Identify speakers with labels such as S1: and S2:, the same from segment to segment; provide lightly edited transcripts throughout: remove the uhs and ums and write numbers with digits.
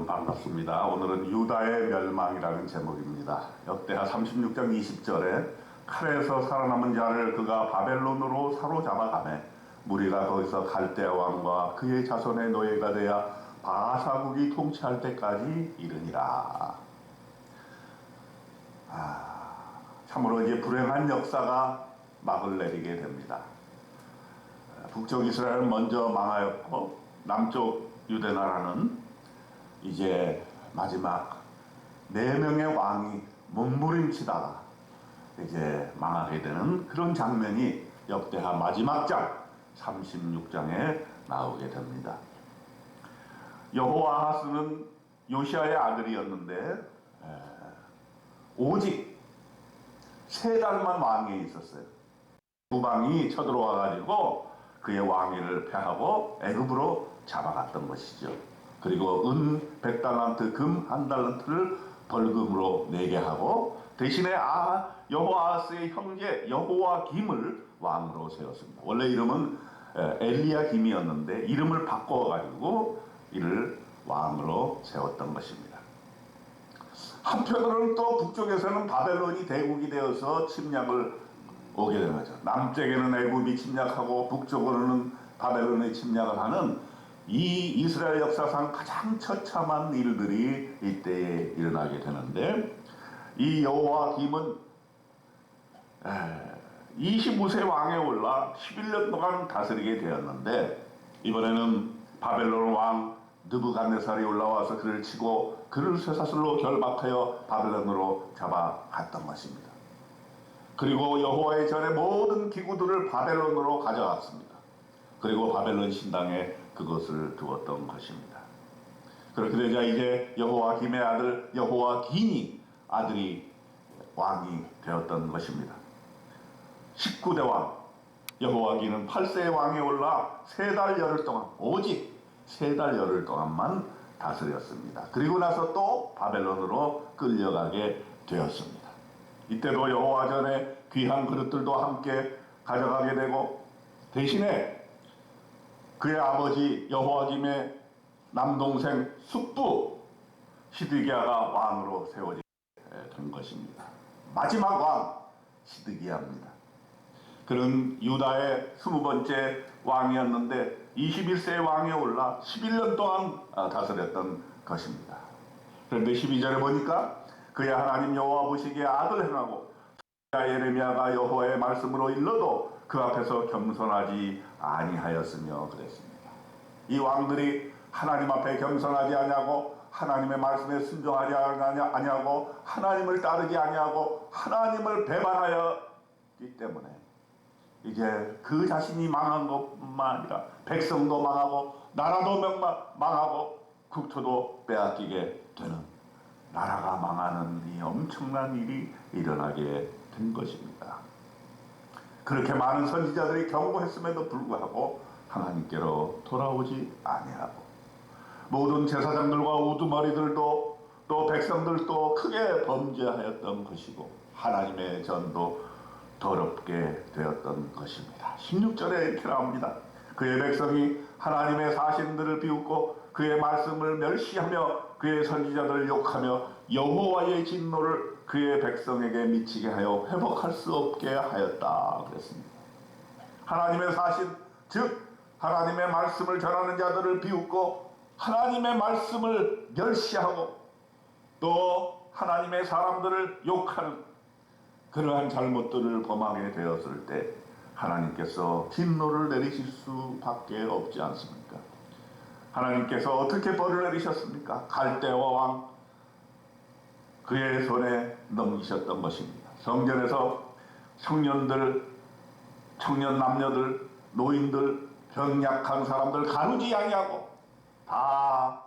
S1: 여러분 반갑습니다. 오늘은 유다의 멸망이라는 제목입니다. 역대하 36장 20절에 칼에서 살아남은 자를 그가 바벨론으로 사로잡아가매 무리가 거기서 갈대아 왕과 그의 자손의 노예가 되어 바사국이 통치할 때까지 이르니라. 참으로 이제 불행한 역사가 막을 내리게 됩니다. 북쪽 이스라엘은 먼저 망하였고 남쪽 유대나라는 이제 마지막 4명의 왕이 몸부림치다가 이제 망하게 되는 그런 장면이 역대하 마지막 장 36장에 나오게 됩니다. 여호아하스는 요시아의 아들이었는데 오직 3달만 왕위에 있었어요. 북왕이 쳐들어와 가지고 그의 왕위를 폐하고 애굽으로 잡아갔던 것이죠. 그리고 은 100달란트, 금 1달란트를 벌금으로 내게 하고 대신에 여호아하스의 형제 여호와김을 왕으로 세웠습니다. 원래 이름은 엘리야김이었는데 이름을 바꿔가지고 이를 왕으로 세웠던 것입니다. 한편으로는 또 북쪽에서는 바벨론이 대국이 되어서 침략을 오게 되는 거죠. 남쪽에는 애굽이 침략하고 북쪽으로는 바벨론이 침략을 하는 이 이스라엘 역사상 가장 처참한 일들이 이때에 일어나게 되는데, 이 여호와김은 25세 왕에 올라 11년 동안 다스리게 되었는데, 이번에는 바벨론 왕 느부갓네살이 올라와서 그를 치고 그를 쇠사슬로 결박하여 바벨론으로 잡아갔던 것입니다. 그리고 여호와의 전의 모든 기구들을 바벨론으로 가져갔습니다. 그리고 바벨론 신당에 그것을 두었던 것입니다. 그렇게 되자 이제 여호와김의 아들 여호와긴이 아들이 왕이 되었던 것입니다. 19대 왕 여호와긴은 8세의 왕에 올라 3달 열흘 동안, 오직 3달 열흘 동안만 다스렸습니다. 그리고 나서 또 바벨론으로 끌려가게 되었습니다. 이때도 여호와 전에 귀한 그릇들도 함께 가져가게 되고, 대신에 그의 아버지 여호와김의 남동생 숙부 시드기야가 왕으로 세워지게 된 것입니다. 마지막 왕 시드기야입니다. 그는 유다의 20번째 왕이었는데 21세의 왕에 올라 11년 동안 다스렸던 것입니다. 그런데 12절에 보니까 그의 하나님 여호와 보시기에 아들 행하고 예레미야가 여호와의 말씀으로 일러도 그 앞에서 겸손하지 아니하였으며 그랬습니다. 이 왕들이 하나님 앞에 겸손하지 아니하고 하나님의 말씀에 순종하지 아니하고 하나님을 따르지 아니하고 하나님을 배반하였기 때문에 이제 그 자신이 망한 것뿐만 아니라 백성도 망하고 나라도 망하고 국토도 빼앗기게 되는, 나라가 망하는 이 엄청난 일이 일어나게 된 것입니다. 그렇게 많은 선지자들이 경고했음에도 불구하고 하나님께로 돌아오지 아니하고 모든 제사장들과 우두머리들도 또 백성들도 크게 범죄하였던 것이고 하나님의 전도 더럽게 되었던 것입니다. 16절에 이렇게 나옵니다. 그의 백성이 하나님의 사신들을 비웃고 그의 말씀을 멸시하며 그의 선지자들을 욕하며 여호와의 진노를 그의 백성에게 미치게 하여 회복할 수 없게 하였다 그랬습니다. 하나님의 사신, 즉 하나님의 말씀을 전하는 자들을 비웃고 하나님의 말씀을 멸시하고 또 하나님의 사람들을 욕하는 그러한 잘못들을 범하게 되었을 때 하나님께서 진노를 내리실 수밖에 없지 않습니까? 하나님께서 어떻게 벌을 내리셨습니까? 갈대아 왕 그의 손에 넘기셨던 것입니다. 성전에서 청년 남녀들, 노인들, 병약한 사람들 가누지 아니하고 다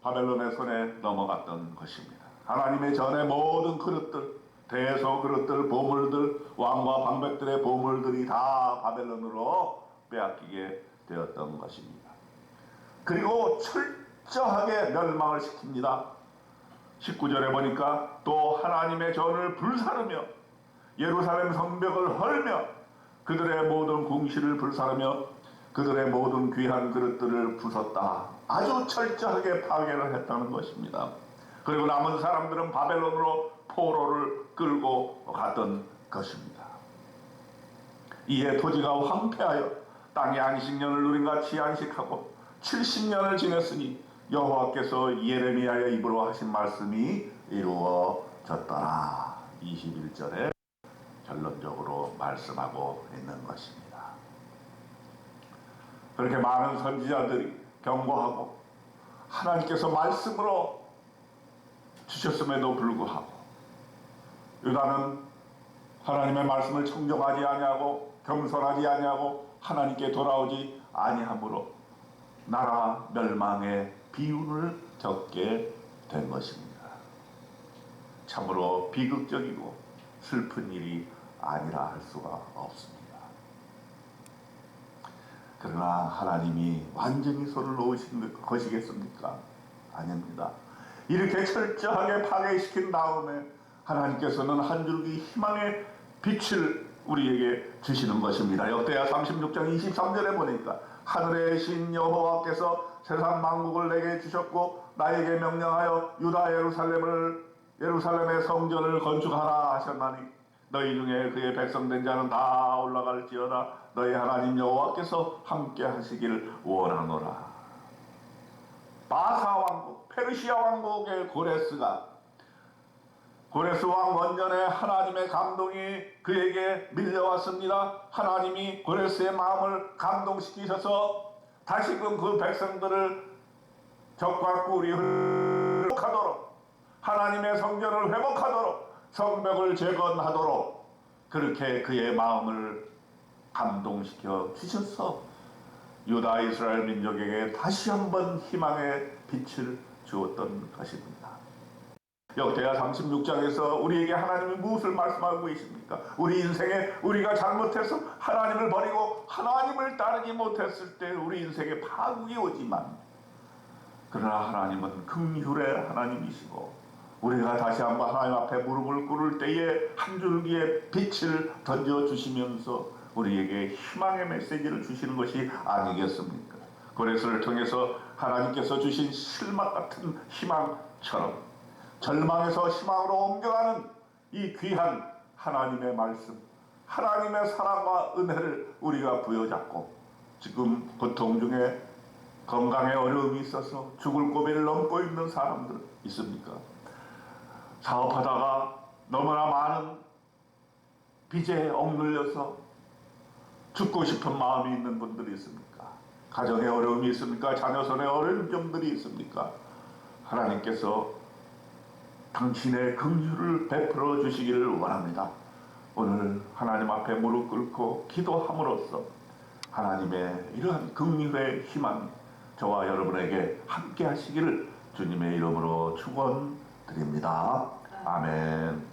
S1: 바벨론의 손에 넘어갔던 것입니다. 하나님의 전의 모든 그릇들, 대소 그릇들, 보물들, 왕과 방백들의 보물들이 다 바벨론으로 빼앗기게 되었던 것입니다. 그리고 철저하게 멸망을 시킵니다. 19절에 보니까 또 하나님의 전을 불사르며 예루살렘 성벽을 헐며 그들의 모든 궁실을 불사르며 그들의 모든 귀한 그릇들을 부쉈다. 아주 철저하게 파괴를 했다는 것입니다. 그리고 남은 사람들은 바벨론으로 포로를 끌고 갔던 것입니다. 이에 토지가 황폐하여 땅의 안식년을 누린 같이 안식하고 70년을 지냈으니 여호와께서 예레미야의 입으로 하신 말씀이 이루어졌더라. 21절에 결론적으로 말씀하고 있는 것입니다. 그렇게 많은 선지자들이 경고하고 하나님께서 말씀으로 주셨음에도 불구하고 유다는 하나님의 말씀을 청정하지 아니하고 겸손하지 아니하고 하나님께 돌아오지 아니함으로 나라 멸망의 비운을 겪게 된 것입니다. 참으로 비극적이고 슬픈 일이 아니라 할 수가 없습니다. 그러나 하나님이 완전히 손을 놓으신 것이겠습니까? 아닙니다. 이렇게 철저하게 파괴시킨 다음에 하나님께서는 한 줄기 희망의 빛을 우리에게 주시는 것입니다. 역대하 36장 23절에 보니까 하늘의 신 여호와께서 세상 만국을 내게 주셨고 나에게 명령하여 유다 예루살렘의 성전을 건축하라 하셨나니 너희 중에 그의 백성된 자는 다 올라갈지어다. 너희 하나님 여호와께서 함께 하시길 원하노라. 바사 왕국, 페르시아 왕국의 고레스 왕 원전에 하나님의 감동이 그에게 밀려왔습니다. 하나님이 고레스의 마음을 감동시키셔서 다시금 그 백성들을 적과 꿀이 회복하도록, 하나님의 성전을 회복하도록, 성벽을 재건하도록 그렇게 그의 마음을 감동시켜 주셔서 유다 이스라엘 민족에게 다시 한번 희망의 빛을 주었던 것입니다. 역대하 36장에서 우리에게 하나님이 무엇을 말씀하고 계십니까? 우리 인생에 우리가 잘못해서 하나님을 버리고 하나님을 따르지 못했을 때 우리 인생에 파국이 오지만 그러나 하나님은 긍휼의 하나님이시고 우리가 다시 한번 하나님 앞에 무릎을 꿇을 때에 한 줄기의 빛을 던져주시면서 우리에게 희망의 메시지를 주시는 것이 아니겠습니까? 고레스를 통해서 하나님께서 주신 실막 같은 희망처럼 절망에서 희망으로 옮겨가는 이 귀한 하나님의 말씀, 하나님의 사랑과 은혜를 우리가 부여잡고 지금 고통 중에 건강에 어려움이 있어서 죽을 고비를 넘고 있는 사람들 있습니까? 사업하다가 너무나 많은 빚에 억눌려서 죽고 싶은 마음이 있는 분들이 있습니까? 가정에 어려움이 있습니까? 자녀 손에 어려운 점들이 있습니까? 하나님께서 당신의 긍휼을 베풀어 주시기를 원합니다. 오늘 하나님 앞에 무릎 꿇고 기도함으로써 하나님의 이러한 긍휼의 희망 저와 여러분에게 함께 하시기를 주님의 이름으로 축원드립니다. 아멘.